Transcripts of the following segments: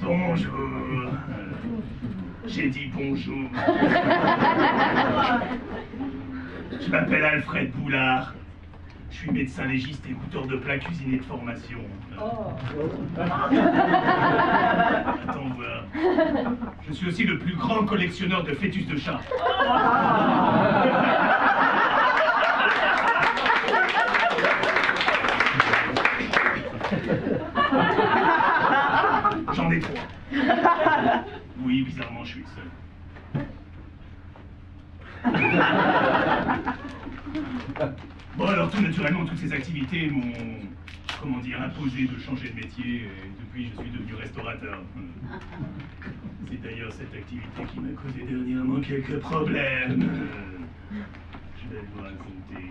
Bonjour. J'ai dit bonjour. Je m'appelle Alfred Boulard. Je suis médecin légiste et goûteur de plats cuisinés de formation. Attends voir. Je suis aussi le plus grand collectionneur de fœtus de chat. J'en ai 3. Oui, bizarrement, je suis le seul. Bon, alors tout naturellement, toutes ces activités m'ont, comment dire, imposé de changer de métier, et depuis je suis devenu restaurateur. C'est d'ailleurs cette activité qui m'a causé dernièrement quelques problèmes. Je vais vous raconter.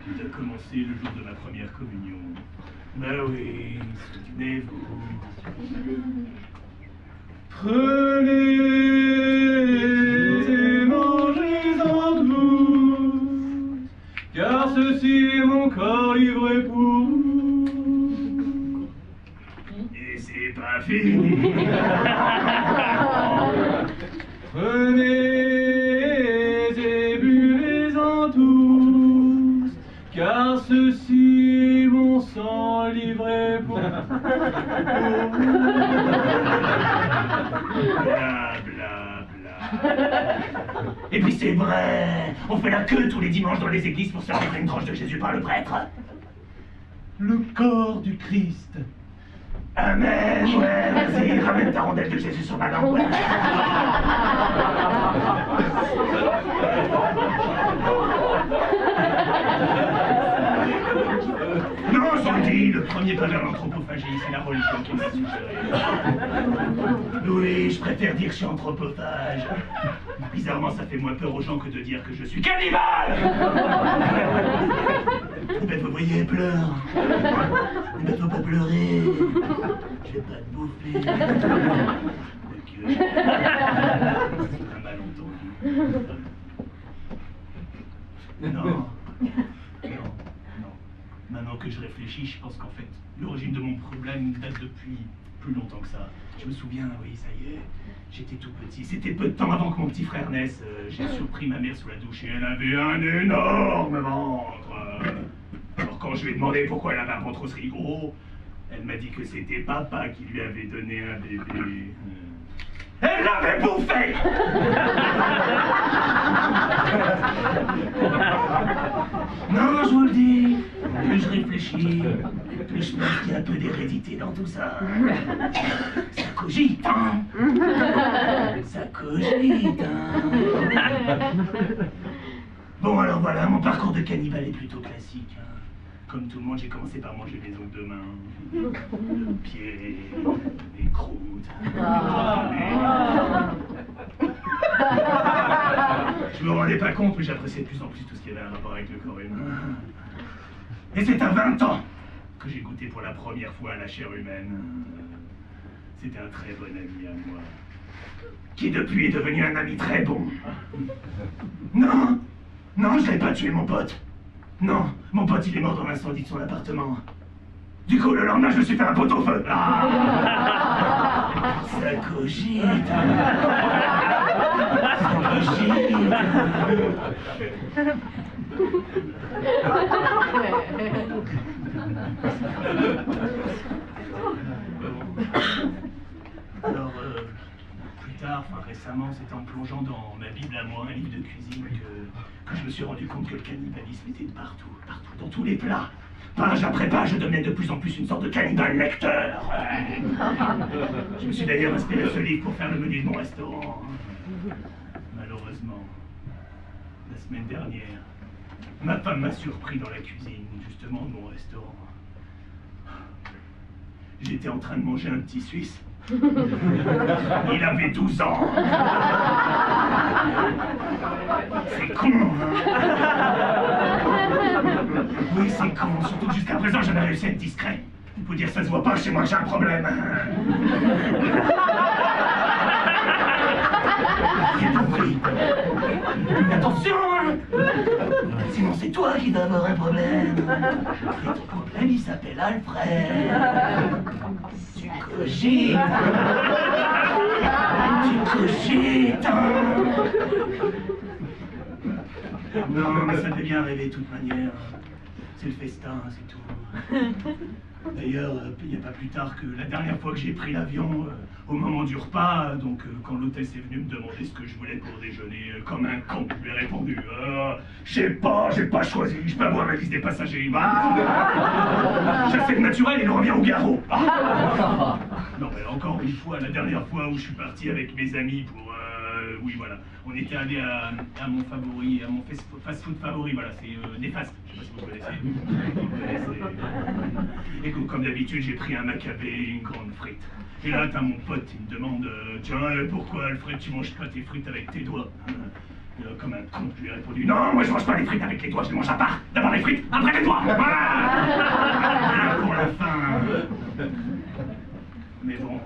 Tout a commencé le jour de ma première communion. Ben oui, souvenez-vous. Prenez et mangez-en tous, car ceci est mon corps livré pour vous. Et c'est pas fini. Prenez et buvez-en tous, car ceci est mon sang livré pour vous. Bla bla bla. Et puis c'est vrai, on fait la queue tous les dimanches dans les églises pour se faire livrer une tranche de Jésus par le prêtre. Le corps du Christ. Amen, ouais, vas-y, ramène ta rondelle de Jésus sur ma langue, ouais. Non, je vous dis, le premier pas vers l'anthropophagie, c'est la religion qui m'a suggéré. Oui, je préfère dire que je suis anthropophage. Bizarrement, ça fait moins peur aux gens que de dire que je suis cannibale. Mais vous voyez, elle pleure. Mais faut pas pleurer. Je vais pas te bouffer. C'est un malentendu. Non. Maintenant que je réfléchis, je pense qu'en fait, l'origine de mon problème date depuis plus longtemps que ça. Je me souviens, oui, ça y est, j'étais tout petit. C'était peu de temps avant que mon petit frère naisse. J'ai surpris ma mère sous la douche et elle avait un énorme ventre. Alors quand je lui ai demandé pourquoi elle avait un ventre aussi gros, elle m'a dit que c'était papa qui lui avait donné un bébé. Elle l'avait bouffé. Non, je vous le dis, plus je réfléchis, plus je pense qu'il y a un peu d'hérédité dans tout ça. Ça cogite, hein. Ça cogite, hein. Bon, alors voilà, mon parcours de cannibale est plutôt classique, hein. Comme tout le monde, j'ai commencé par manger les ongles de main, le pied, les croûtes. Je me rendais pas compte, mais j'appréciais de plus en plus tout ce qui avait un rapport avec le corps humain. Et c'est à 20 ans que j'ai goûté pour la première fois à la chair humaine. C'était un très bon ami à moi, qui depuis est devenu un ami très bon. Non, je n'ai pas tué mon pote. Non, mon pote il est mort dans l'incendie de son appartement. Du coup, le lendemain, je me suis fait un pot-au-feu. Ah, ça cogite. Ça cogite. Alors, plus tard, récemment, c'est en plongeant dans ma Bible à moi, un livre de cuisine, que je me suis rendu compte que le cannibalisme était de partout, dans tous les plats. Page après page, je devenais de plus en plus une sorte de cannibale lecteur. Je me suis d'ailleurs inspiré de ce livre pour faire le menu de mon restaurant. Malheureusement, la semaine dernière, Ma femme m'a surpris dans la cuisine, justement, de mon restaurant. J'étais en train de manger un petit Suisse. Il avait 12 ans. C'est con, hein? Oui, c'est con. Surtout que jusqu'à présent, j'avais réussi à être discret. Il faut dire, ça se voit pas chez moi, j'ai un problème. J'ai compris. Mais attention, hein! Sinon, c'est toi qui dois avoir un problème. Et ton problème, il s'appelle Alfred. Tu cogites. Tu cogites. Non, mais ça devait bien rêver de toute manière. C'est le festin, c'est tout. D'ailleurs, il n'y a pas plus tard que la dernière fois que j'ai pris l'avion, au moment du repas, donc quand l'hôtesse est venue me demander ce que je voulais pour déjeuner, comme un con, je lui ai répondu je sais pas, j'ai pas choisi, je peux avoir la liste des passagers. J'essaie le naturel et il revient au garrot. Non, mais encore une fois, la dernière fois où je suis parti avec mes amis pour... oui, voilà. On était allé à mon favori, à mon fast-food favori, voilà, c'est Néfaste. Je sais pas si vous connaissez. Et comme d'habitude, j'ai pris un macabé et une grande frite. Et là, t'as mon pote, il me demande tiens, pourquoi, Alfred, tu manges pas tes frites avec tes doigts? Et là, comme un con, je lui ai répondu non, moi je mange pas les frites avec les doigts, je les mange à part. D'abord les frites, après les doigts. Voilà. Pour la fin. Mais bon,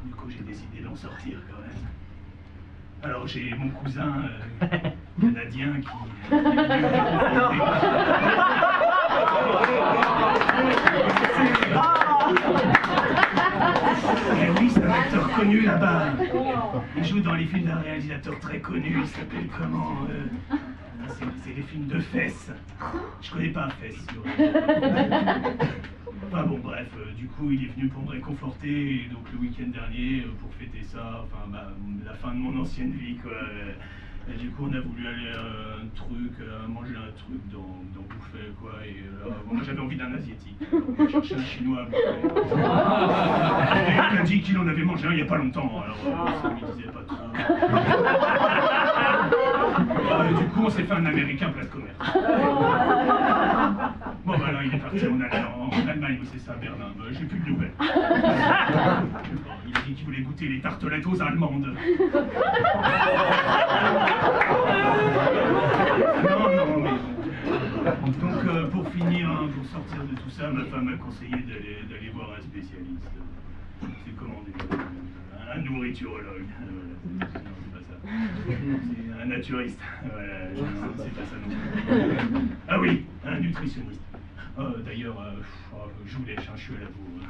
du coup, j'ai décidé d'en sortir quand même. Alors j'ai mon cousin canadien qui est venu Et oui, c'est un acteur connu là-bas. Il joue dans les films d'un réalisateur très connu. Il s'appelle comment c'est les films de fesses. Je connais pas fesses. Enfin bon, bref, du coup, il est venu pour me réconforter, et donc le week-end dernier, pour fêter ça, enfin, la fin de mon ancienne vie, quoi. Et du coup, on a voulu aller à un truc, manger un truc dans Bouffet, quoi, et moi j'avais envie d'un asiatique. On a cherché un chinois à Bouffet. Et il a dit qu'il en avait mangé un il y a pas longtemps, alors ça lui disait pas trop. Du coup, on s'est fait un américain place commerce. Bon, bah là, il est parti en Allemagne, c'est ça, Berlin. J'ai plus de nouvelles. Il a dit qu'il voulait goûter les tartelettes aux Allemandes. Non, mais... Donc, pour finir, hein, pour sortir de tout ça, ma femme m'a conseillé d'aller voir un spécialiste. C'est comment déjà? Un nourriturologue. Voilà. Non, c'est pas ça. C'est un naturiste. Voilà, non, c'est pas ça non plus. Ah oui, un nutritionniste. D'ailleurs, je vous lèche, je suis à la bourre.